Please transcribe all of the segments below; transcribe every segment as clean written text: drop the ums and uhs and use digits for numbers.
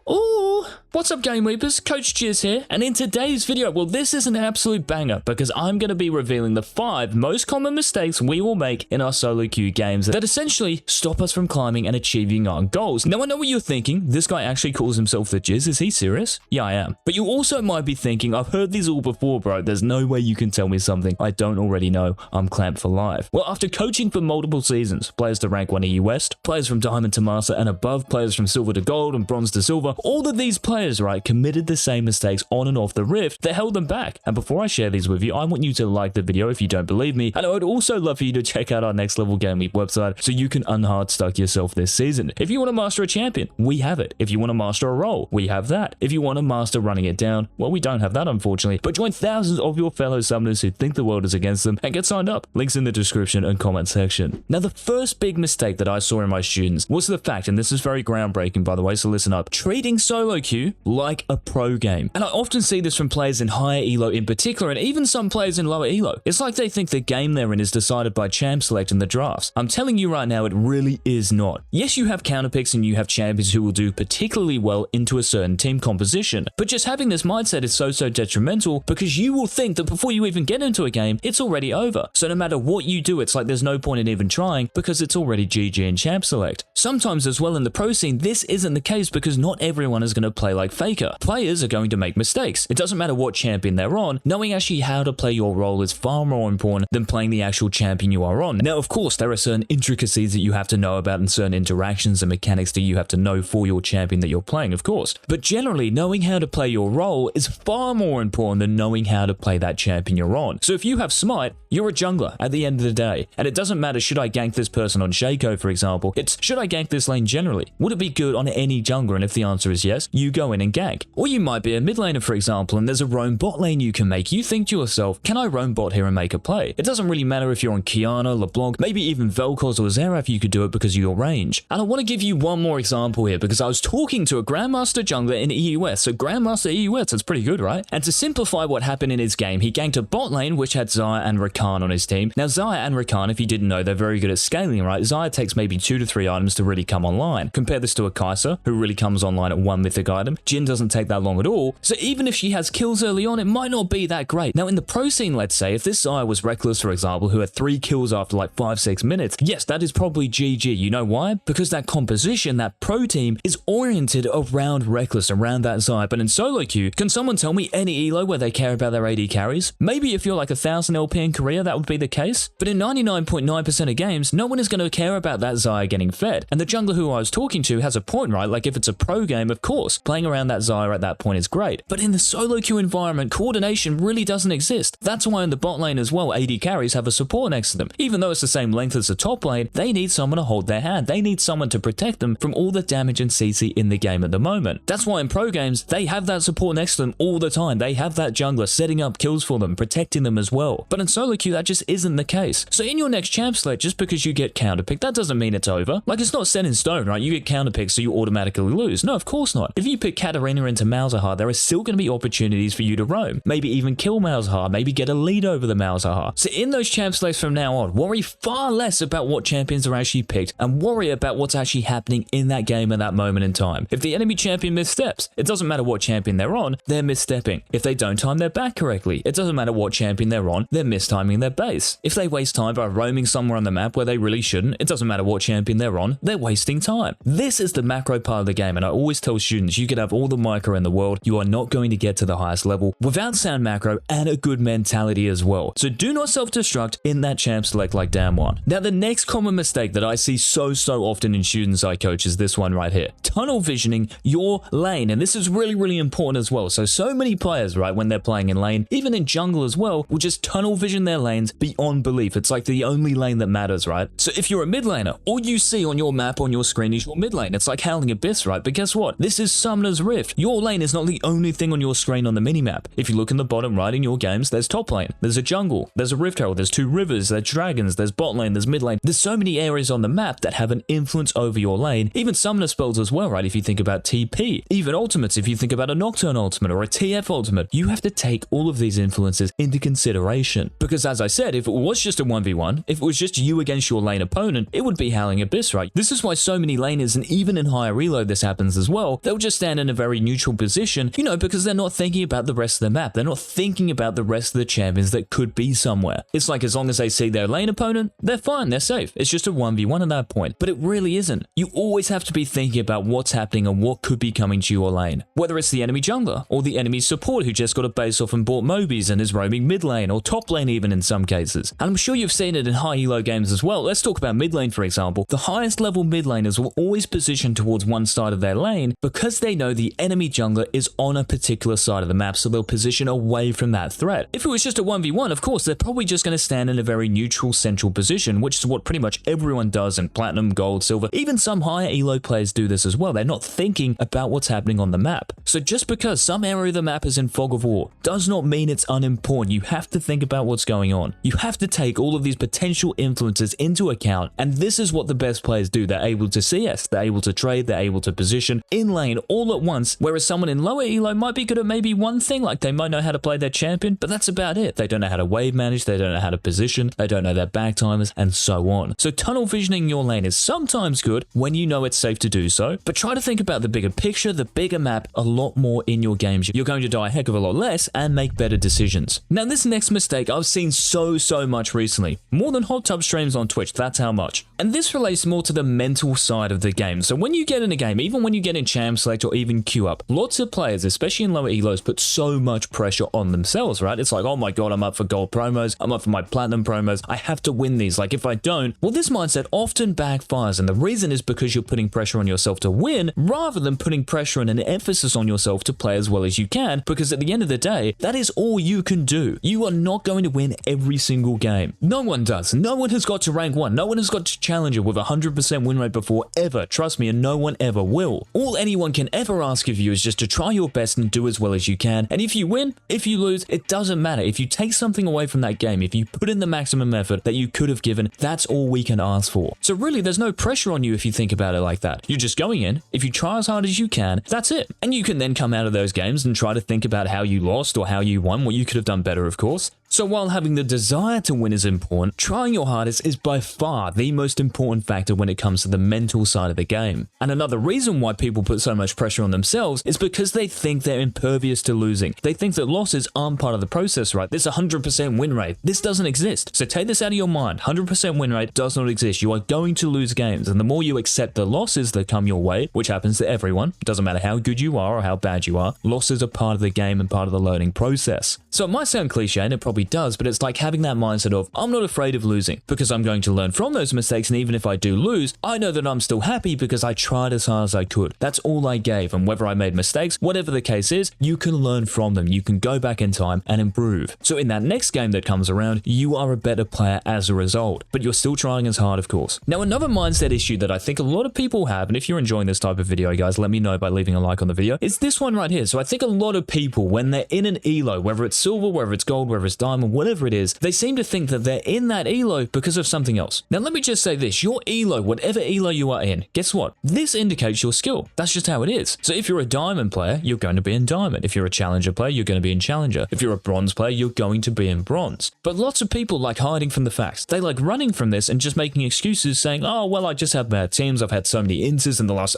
Oh, what's up GameLeapers? Coach Jizz here, and in today's video, well, this is an absolute banger because I'm going to be revealing the 5 most common mistakes we will make in our solo queue games that essentially stop us from climbing and achieving our goals. Now, I know what you're thinking. This guy actually calls himself the Jizz. Is he serious? Yeah, I am. But you also might be thinking, I've heard these all before, bro. There's no way you can tell me something I don't already know. I'm clamped for life. Well, after coaching for multiple seasons, players to rank 1 EU West, players from Diamond to Master and above, players from Silver to Gold and Bronze to Silver, all of these players, right, committed the same mistakes on and off the Rift that held them back. And before I share these with you, I want you to like the video if you don't believe me, and I would also love for you to check out our next level GameLeap website so you can unhard stuck yourself this season. If you want to master a champion, we have it. If you want to master a role, we have that. If you want to master running it down, well, we don't have that unfortunately, but join thousands of your fellow summoners who think the world is against them and get signed up. Links in the description and comment section. Now, the first big mistake that I saw in my students was the fact, and this is very groundbreaking by the way, so listen up, treating solo queue like a pro game. And I often see this from players in higher ELO in particular, and even some players in lower ELO. It's like they think the game they're in is decided by champ select in the drafts. I'm telling you right now, it really is not. Yes, you have counter picks and you have champions who will do particularly well into a certain team composition, but just having this mindset is so detrimental because you will think that before you even get into a game, it's already over. So no matter what you do, it's like there's no point in even trying because it's already GG in champ select. Sometimes as well in the pro scene, this isn't the case because not everyone is going to play like Faker. Players are going to make mistakes. It doesn't matter what champion they're on, knowing actually how to play your role is far more important than playing the actual champion you are on. Now, of course, there are certain intricacies that you have to know about and certain interactions and mechanics that you have to know for your champion that you're playing, of course. But generally, knowing how to play your role is far more important than knowing how to play that champion you're on. So if you have Smite, you're a jungler at the end of the day. And it doesn't matter, should I gank this person on Shaco, for example? It's, should I gank this lane generally? Would it be good on any jungler? And if the answer is yes, you go in and gank. Or you might be a mid laner, for example, and there's a roam bot lane you can make. You think to yourself, can I roam bot here and make a play? It doesn't really matter if you're on Kiana, LeBlanc, maybe even Vel'Koz or Xerath, you could do it because of your range. And I want to give you one more example here because I was talking to a Grandmaster jungler in EU West. So Grandmaster EU West, that's pretty good, right? And to simplify what happened in his game, he ganked a bot lane which had Xayah and Rakan on his team. Now Xayah and Rakan, if you didn't know, they're very good at scaling, right? Xayah takes maybe 2 to 3 items to really come online. Compare this to a Kai'Sa, who really comes online at 1 mythic item. Jhin doesn't take that long at all, so even if she has kills early on, it might not be that great. Now in the pro scene, let's say, if this Xayah was Reckless, for example, who had 3 kills after like 5-6 minutes, yes, that is probably GG. You know why? Because that composition, that pro team, is oriented around Reckless, around that Xayah. But in solo queue, can someone tell me any elo where they care about their AD carries? Maybe if you're like 1000 LP in Korea, that would be the case. But in 99.9% of games, no one is going to care about that Xayah getting fed. And the jungler who I was talking to has a point, right? Like if it's a pro game, of course, playing around that Xayah at that point is great. But in the solo queue environment, coordination really doesn't exist. That's why in the bot lane as well, AD carries have a support next to them. Even though it's the same length as the top lane, they need someone to hold their hand. They need someone to protect them from all the damage and CC in the game at the moment. That's why in pro games, they have that support next to them all the time. They have that jungler setting up kills for them, protecting them as well. But in solo queue, that just isn't the case. So in your next champ select, just because you get counterpicked, that doesn't mean it's over. Like it's not set in stone, right? You get counterpicked, so you automatically lose. No, of course not. If you pick Katarina into Malzahar, there are still going to be opportunities for you to roam. Maybe even kill Malzahar, maybe get a lead over the Malzahar. So in those champ selects from now on, worry far less about what champions are actually picked and worry about what's actually happening in that game at that moment in time. If the enemy champion missteps, it doesn't matter what champion they're on, they're misstepping. If they don't time their back correctly, it doesn't matter what champion they're on, they're mistiming their base. If they waste time by roaming somewhere on the map where they really shouldn't, it doesn't matter what champion they're on, they're wasting time. This is the macro part of the game, and I always tell students, you could have all the micro in the world, you are not going to get to the highest level without sound macro and a good mentality as well. So do not self-destruct in that champ select like damn one. Now the next common mistake that I see so often in students I coach is this one right here. Tunnel visioning your lane, and this is really important as well. So many players, right, when they're playing in lane, even in jungle as well, will just tunnel vision their lanes beyond belief. It's like the only lane that matters, right? So if you're a mid laner, all you see on your map on your screen is your mid lane. It's like Howling Abyss, right? But guess what? This is Summoner's Rift. Your lane is not the only thing on your screen on the minimap. If you look in the bottom right in your games, there's top lane, there's a jungle, there's a Rift Herald, there's 2 rivers, there's dragons, there's bot lane, there's mid lane. There's so many areas on the map that have an influence over your lane. Even summoner spells as well, right? If you think about TP, even ultimates, if you think about a Nocturne ultimate or a TF ultimate, you have to take all of these influences into consideration. Because as I said, if it was just a 1v1, if it was just you against your lane opponent, it would be Howling Abyss, right? This is why so many laners, and even in higher reload this happens as well, they'll just stand in a very neutral position, you know, because they're not thinking about the rest of the map. They're not thinking about the rest of the champions that could be somewhere. It's like as long as they see their lane opponent, they're fine, they're safe. It's just a 1v1 at that point. But it really isn't. You always have to be thinking about what's happening and what could be coming to your lane. Whether it's the enemy jungler or the enemy support who just got a base off and bought Mobies and is roaming mid lane or top lane even in some cases. And I'm sure you've seen it in high elo games as well. Let's talk about mid lane for example. The highest level mid laners will always position towards one side of their lane because they know the enemy jungler is on a particular side of the map, so they'll position away from that threat. If it was just a 1v1, of course, they're probably just going to stand in a very neutral central position, which is what pretty much everyone does in platinum, gold, silver. Even some higher elo players do this as well. They're not thinking about what's happening on the map. So just because some area of the map is in fog of war does not mean it's unimportant. You have to think about what's going on. You have to take all of these potential influences into account, and this is what the best players do. They're able to CS, they're able to trade, they're able to position in lane all at once, whereas someone in lower elo might be good at maybe one thing, like they might know how to play their champion, but that's about it. They don't know how to wave manage, they don't know how to position, they don't know their back timers, and so on. So tunnel visioning your lane is sometimes good when you know it's safe to do so, but try to think about the bigger picture, the bigger map a lot more in your games. You're going to die a heck of a lot less and make better decisions. Now this next mistake I've seen so much recently. More than hot tub streams on Twitch, that's how much. And this relates more to the mental side of the game. So when you get in a game, even when you get in champ select or even queue up, lots of players, especially in lower elos, put so much pressure on themselves, right? It's like, oh my god, I'm up for gold promos, I'm up for my platinum promos, I have to win these. Like if I don't, well, this mindset often backfires, and the reason is because you're putting pressure on yourself to win rather than putting pressure and an emphasis on yourself to play as well as you can, because at the end of the day, that is all you can do. You are not going to win every single game. No one does. No one has got to rank 1. No one has got to challenger with 100% win rate before ever. Trust me, and no one ever will. All anyone can ever ask of you is just to try your best and do as well as you can. And if you win, if you lose, it doesn't matter. If you take something away from that game, if you put in the maximum effort that you could have given, that's all we can ask for. So really, there's no pressure on you if you think about it like that. You're just going in. If you try as hard as you can, that's it. And you can then come out of those games and try to think about how you lost or how you won, what you could have done better, of course. So while having the desire to win is important, trying your hardest is by far the most important factor when it comes to the mental side of the game. And another reason why people put so much pressure on themselves is because they think they're impervious to losing. They think that losses aren't part of the process, right? This 100% win rate, this doesn't exist. So take this out of your mind. 100% win rate does not exist. You are going to lose games, and the more you accept the losses that come your way, which happens to everyone, doesn't matter how good you are or how bad you are, losses are part of the game and part of the learning process. So it might sound cliche, and it probably does, but it's like having that mindset of, I'm not afraid of losing because I'm going to learn from those mistakes, and even if I do lose, I know that I'm still happy because I tried as hard as I could. That's all I gave, and whether I made mistakes, whatever the case is, you can learn from them. You can go back in time and improve. So in that next game that comes around, you are a better player as a result, but you're still trying as hard, of course. Now, another mindset issue that I think a lot of people have, and if you're enjoying this type of video, guys, let me know by leaving a like on the video, is this one right here. So I think a lot of people, when they're in an ELO, whether it's silver, whether it's gold, whether it's diamond, whatever it is, they seem to think that they're in that ELO because of something else. Now, let me just say this, your ELO, whatever ELO you are in, guess what? This indicates your skill. That's just how it is. So if you're a diamond player, you're going to be in diamond. If you're a challenger player, you're going to be in challenger. If you're a bronze player, you're going to be in bronze. But lots of people like hiding from the facts. They like running from this and just making excuses saying, oh, well, I just have bad teams. I've had so many instances in the last,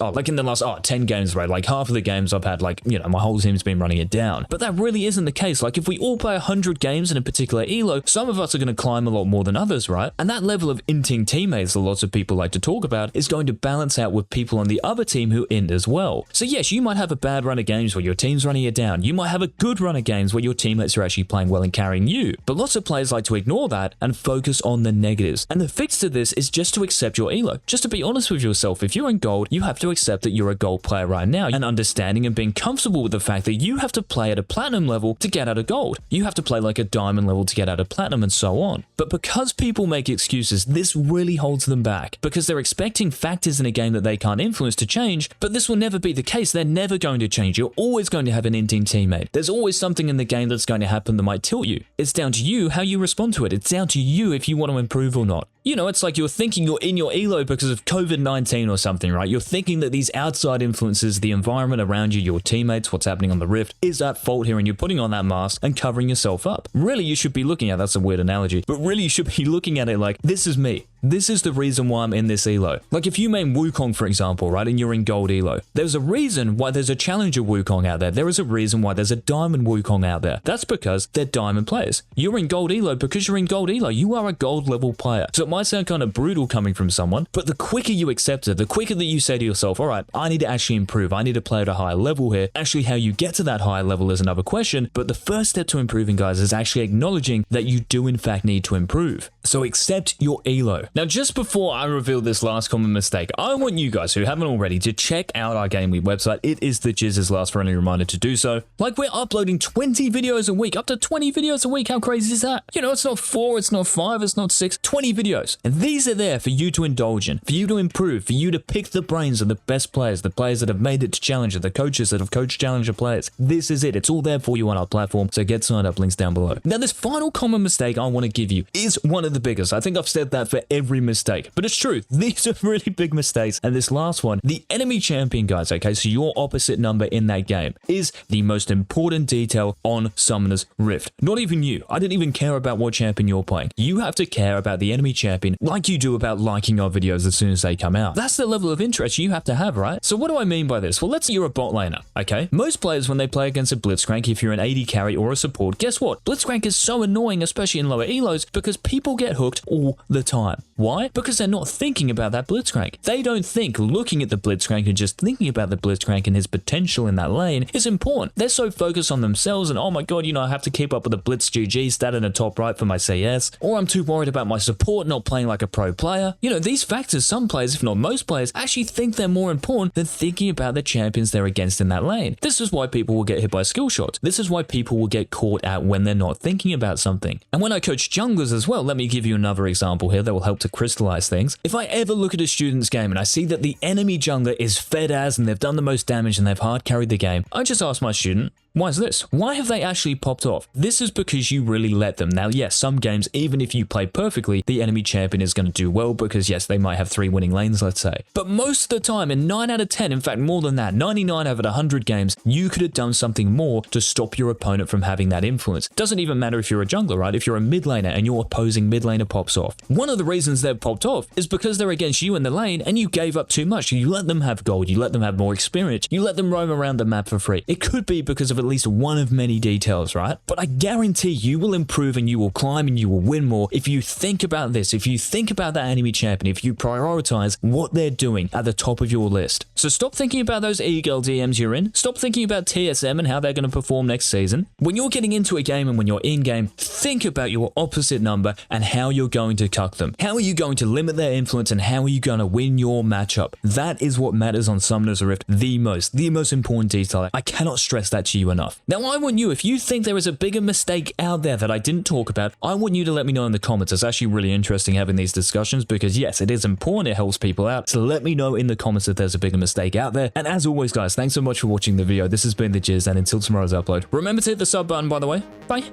10 games, right? Like half of the games I've had, like, you know, my whole team's been running it down. But that really isn't the case. Like if we all play 100 games in a particular ELO, some of us are going to climb a lot more than others, right? And that level of inting teammates that lots of people like to talk about is going to balance out with people on the other team who end as well. So yes, you might have a bad run of games where your team's running it down. You might have a good run of games where your teammates are actually playing well and carrying you. But lots of players like to ignore that and focus on the negatives. And the fix to this is just to accept your ELO. Just to be honest with yourself, if you're in gold, you have to accept that you're a gold player right now, and understanding and being comfortable with the fact that you have to play at a platinum level to get out of gold. You have to play like a diamond level to get out of platinum, and so on. But because people make excuses, this really holds them back because they're expecting factors in a game that they can't influence to change, but this will never be the case. They're never going to change. You're always going to have an inting teammate. There's always something in the game that's going to happen that might tilt you. It's down to you how you respond to it. It's down to you if you want to improve or not. You know, it's like you're thinking you're in your ELO because of COVID-19 or something, right? You're thinking that these outside influences, the environment around you, your teammates, what's happening on the Rift, is at fault here, and you're putting on that mask and covering yourself up. Really, you should be looking at, that's a weird analogy, but really you should be looking at it like, this is me. This is the reason why I'm in this ELO. Like if you main Wukong, for example, right, and you're in gold ELO, there's a reason why there's a challenger Wukong out there. There is a reason why there's a diamond Wukong out there. That's because they're diamond players. You're in gold ELO because you're in gold ELO. You are a gold level player. So it might sound kind of brutal coming from someone, but the quicker you accept it, the quicker that you say to yourself, all right, I need to actually improve. I need to play at a higher level here. Actually, how you get to that higher level is another question, but the first step to improving, guys, is actually acknowledging that you do in fact need to improve. So accept your ELO. Now, just before I reveal this last common mistake, I want you guys who haven't already to check out our GameLeap website. It is the Jizz's last friendly reminder to do so. Like, we're uploading 20 videos a week, up to 20 videos a week. How crazy is that? You know, it's not 4, it's not 5, it's not 6, 20 videos. And these are there for you to indulge in, for you to improve, for you to pick the brains of the best players, the players that have made it to Challenger, the coaches that have coached Challenger players. This is it. It's all there for you on our platform. So get signed up, links down below. Now, this final common mistake I want to give you is one of the biggest. I think I've said that for every mistake, but it's true. These are really big mistakes. And this last one, the enemy champion, guys, okay, so your opposite number in that game is the most important detail on Summoner's Rift. Not even you. I didn't even care about what champion you're playing. You have to care about the enemy champion like you do about liking our videos as soon as they come out. That's the level of interest you have to have, right? So what do I mean by this? Well, let's say you're a bot laner, okay? Most players, when they play against a Blitzcrank, if you're an AD carry or a support, guess what? Blitzcrank is so annoying, especially in lower elos, because people get hooked all the time. Why? Because they're not thinking about that Blitzcrank. They don't think looking at the Blitzcrank and just thinking about the Blitzcrank and his potential in that lane is important. They're so focused on themselves and, oh my god, you know, I have to keep up with the Blitz GG stat in the top right for my CS, or I'm too worried about my support not playing like a pro player. You know, these factors, some players, if not most players, actually think they're more important than thinking about the champions they're against in that lane. This is why people will get hit by skill shots. This is why people will get caught out when they're not thinking about something. And when I coach junglers as well, let me give you another example here that will help to crystallize things. If I ever look at a student's game and I see that the enemy jungler is fed as and they've done the most damage and they've hard carried the game, I just ask my student, why is this? Why have they actually popped off? This is because you really let them. Now, yes, some games, even if you play perfectly, the enemy champion is going to do well because, yes, they might have 3 winning lanes, let's say. But most of the time, in 9 out of 10, in fact, more than that, 99 out of 100 games, you could have done something more to stop your opponent from having that influence. Doesn't even matter if you're a jungler, right? If you're a mid laner and your opposing mid laner pops off. One of the reasons they've popped off is because they're against you in the lane and you gave up too much. You let them have gold, you let them have more experience, you let them roam around the map for free. It could be because of at least one of many details, right? But I guarantee you will improve and you will climb and you will win more if you think about this, if you think about that enemy champion, if you prioritize what they're doing at the top of your list. So stop thinking about those e-girl DMs you're in. Stop thinking about TSM and how they're going to perform next season. When you're getting into a game and when you're in game, think about your opposite number and how you're going to cuck them. How are you going to limit their influence and how are you going to win your matchup? That is what matters on Summoner's Rift the most important detail. I cannot stress that to you enough. Now, I want you, if you think there is a bigger mistake out there that I didn't talk about, I want you to let me know in the comments. It's actually really interesting having these discussions because, yes, it is important. It helps people out. So let me know in the comments if there's a bigger mistake out there. And as always, guys, thanks so much for watching the video. This has been the Jizz, and until tomorrow's upload, remember to hit the sub button, by the way. Bye.